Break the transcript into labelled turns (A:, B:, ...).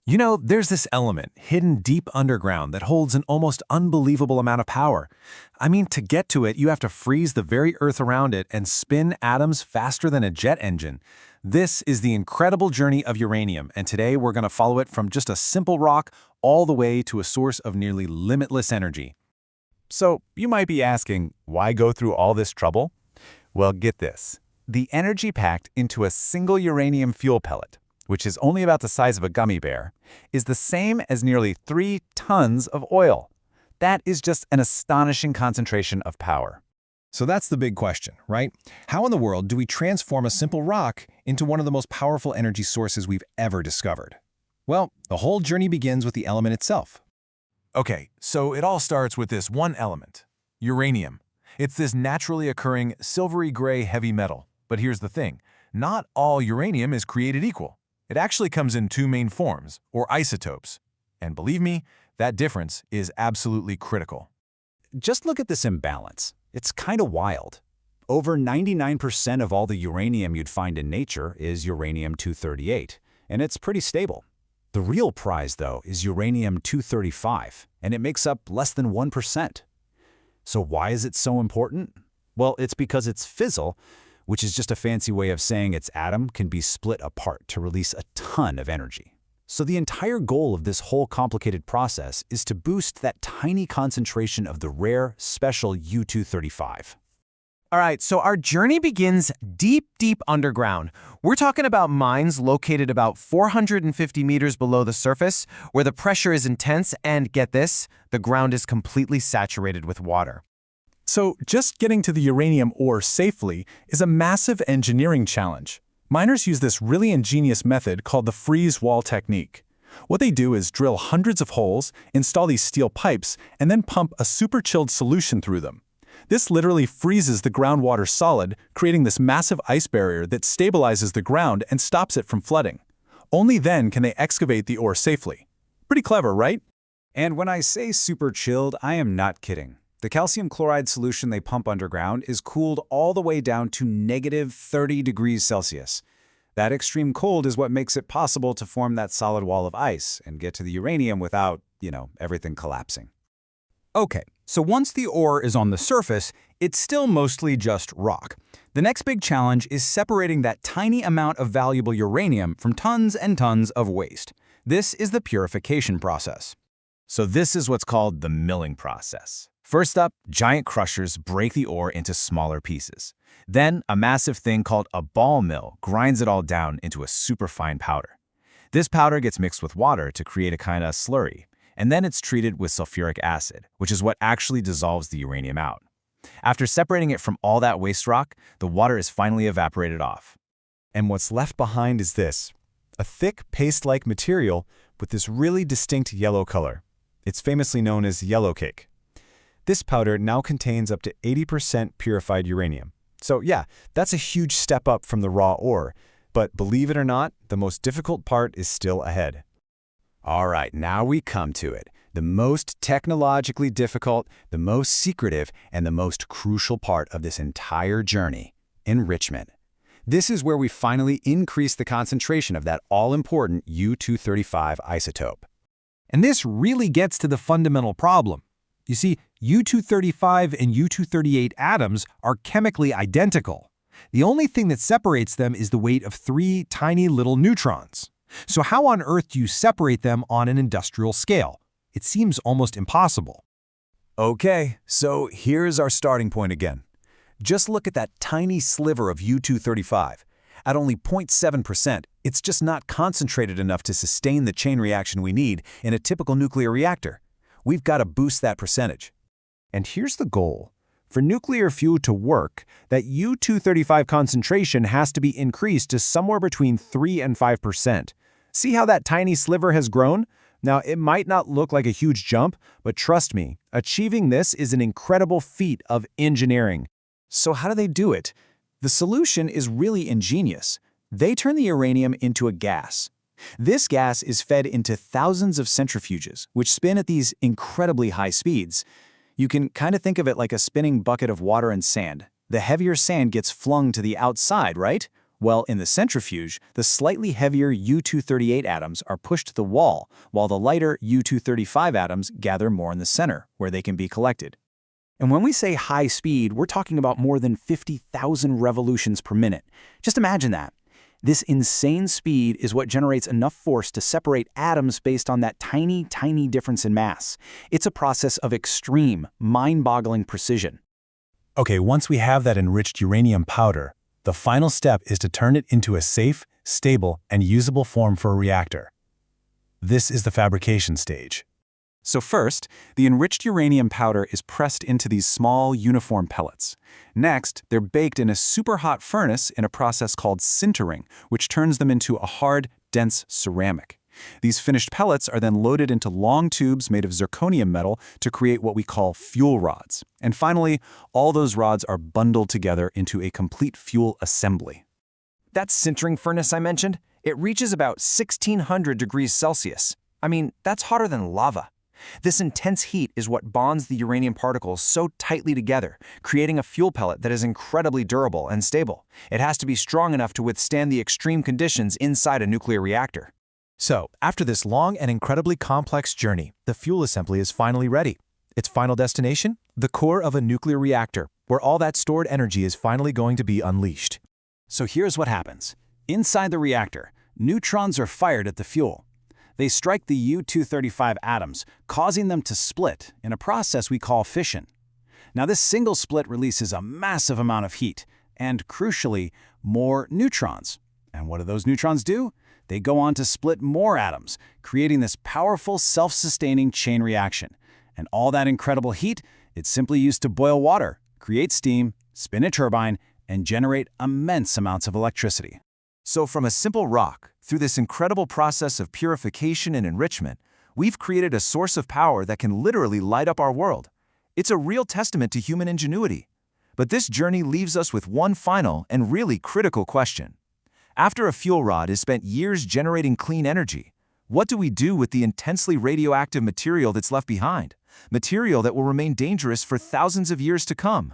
A: You know, there's this element hidden deep underground that holds an almost unbelievable amount of power. I mean, to get to it, you have to freeze the very Earth around it and spin atoms faster than a jet engine. This is the incredible journey of uranium, and today we're going to follow it from just a simple rock all the way to a source of nearly limitless energy.
B: So, you might be asking, why go through all this trouble? Well, get this. The energy packed into a single uranium fuel pellet, which is only about the size of a gummy bear, is the same as nearly 3 tons of oil. That is just an astonishing concentration of power.
A: So that's the big question, right? How in the world do we transform a simple rock into one of the most powerful energy sources we've ever discovered? Well, the whole journey begins with the element itself. Okay, so it all starts with this one element, uranium. It's this naturally occurring silvery gray heavy metal. But here's the thing, not all uranium is created equal. It actually comes in 2 main forms, or isotopes. And believe me, that difference is absolutely critical.
B: Just look at this imbalance. It's kind of wild. Over 99% of all the uranium you'd find in nature is uranium-238, and it's pretty stable. The real prize, though, is uranium-235, and it makes up less than 1%. So why is it so important? Well, it's because its fissile, which is just a fancy way of saying its atom, can be split apart to release a ton of energy. So the entire goal of this whole complicated process is to boost that tiny concentration of the rare, special U-235.
C: All right, so our journey begins deep underground. We're talking about mines located about 450 meters below the surface, where the pressure is intense and, get this, the ground is completely saturated with water.
D: So just getting to the uranium ore safely is a massive engineering challenge. Miners use this really ingenious method called the freeze wall technique. What they do is drill hundreds of holes, install these steel pipes, and then pump a super chilled solution through them. This literally freezes the groundwater solid, creating this massive ice barrier that stabilizes the ground and stops it from flooding. Only then can they excavate the ore safely. Pretty clever, right?
B: And when I say super chilled, I am not kidding. The calcium chloride solution they pump underground is cooled all the way down to negative 30 degrees Celsius. That extreme cold is what makes it possible to form that solid wall of ice and get to the uranium without, everything collapsing.
E: Okay, so once the ore is on the surface, it's still mostly just rock. The next big challenge is separating that tiny amount of valuable uranium from tons and tons of waste. This is the purification process.
A: So this is what's called the milling process. First up, giant crushers break the ore into smaller pieces. Then, a massive thing called a ball mill grinds it all down into a superfine powder. This powder gets mixed with water to create a kind of slurry, and then it's treated with sulfuric acid, which is what actually dissolves the uranium out. After separating it from all that waste rock, the water is finally evaporated off.
F: And what's left behind is this, a thick paste-like material with this really distinct yellow color. It's famously known as yellowcake. This powder now contains up to 80% purified uranium. So yeah, that's a huge step up from the raw ore. But believe it or not, the most difficult part is still ahead.
B: All right, now we come to it. The most technologically difficult, the most secretive, and the most crucial part of this entire journey, enrichment. This is where we finally increase the concentration of that all-important U-235 isotope.
C: And this really gets to the fundamental problem. You see, U-235 and U-238 atoms are chemically identical. The only thing that separates them is the weight of 3 tiny little neutrons. So how on earth do you separate them on an industrial scale? It seems almost impossible.
B: Okay, so here's our starting point again. Just look at that tiny sliver of U-235. At only 0.7%, it's just not concentrated enough to sustain the chain reaction we need in a typical nuclear reactor. We've got to boost that percentage.
C: And here's the goal. For nuclear fuel to work, that U-235 concentration has to be increased to somewhere between 3 and 5%. See how that tiny sliver has grown? Now, it might not look like a huge jump, but trust me, achieving this is an incredible feat of engineering.
B: So how do they do it? The solution is really ingenious. They turn the uranium into a gas. This gas is fed into thousands of centrifuges, which spin at these incredibly high speeds. You can kind of think of it like a spinning bucket of water and sand. The heavier sand gets flung to the outside, right? Well, in the centrifuge, the slightly heavier U-238 atoms are pushed to the wall, while the lighter U-235 atoms gather more in the center, where they can be collected. And when we say high speed, we're talking about more than 50,000 revolutions per minute. Just imagine that. This insane speed is what generates enough force to separate atoms based on that tiny, tiny difference in mass. It's a process of extreme, mind-boggling precision.
A: Okay, once we have that enriched uranium powder, the final step is to turn it into a safe, stable, and usable form for a reactor. This is the fabrication stage.
E: So first, the enriched uranium powder is pressed into these small, uniform pellets. Next, they're baked in a super hot furnace in a process called sintering, which turns them into a hard, dense ceramic. These finished pellets are then loaded into long tubes made of zirconium metal to create what we call fuel rods. And finally, all those rods are bundled together into a complete fuel assembly.
G: That sintering furnace I mentioned, it reaches about 1600 degrees Celsius. I mean, that's hotter than lava. This intense heat is what bonds the uranium particles so tightly together, creating a fuel pellet that is incredibly durable and stable. It has to be strong enough to withstand the extreme conditions inside a nuclear reactor.
A: So, after this long and incredibly complex journey, the fuel assembly is finally ready. Its final destination? The core of a nuclear reactor, where all that stored energy is finally going to be unleashed.
B: So here's what happens. Inside the reactor, neutrons are fired at the fuel. They strike the U-235 atoms, causing them to split in a process we call fission. Now, this single split releases a massive amount of heat and, crucially, more neutrons. And what do those neutrons do? They go on to split more atoms, creating this powerful self-sustaining chain reaction. And all that incredible heat, it's simply used to boil water, create steam, spin a turbine, and generate immense amounts of electricity.
G: So from a simple rock, through this incredible process of purification and enrichment, we've created a source of power that can literally light up our world. It's a real testament to human ingenuity. But this journey leaves us with one final and really critical question. After a fuel rod is spent years generating clean energy, what do we do with the intensely radioactive material that's left behind? Material that will remain dangerous for thousands of years to come.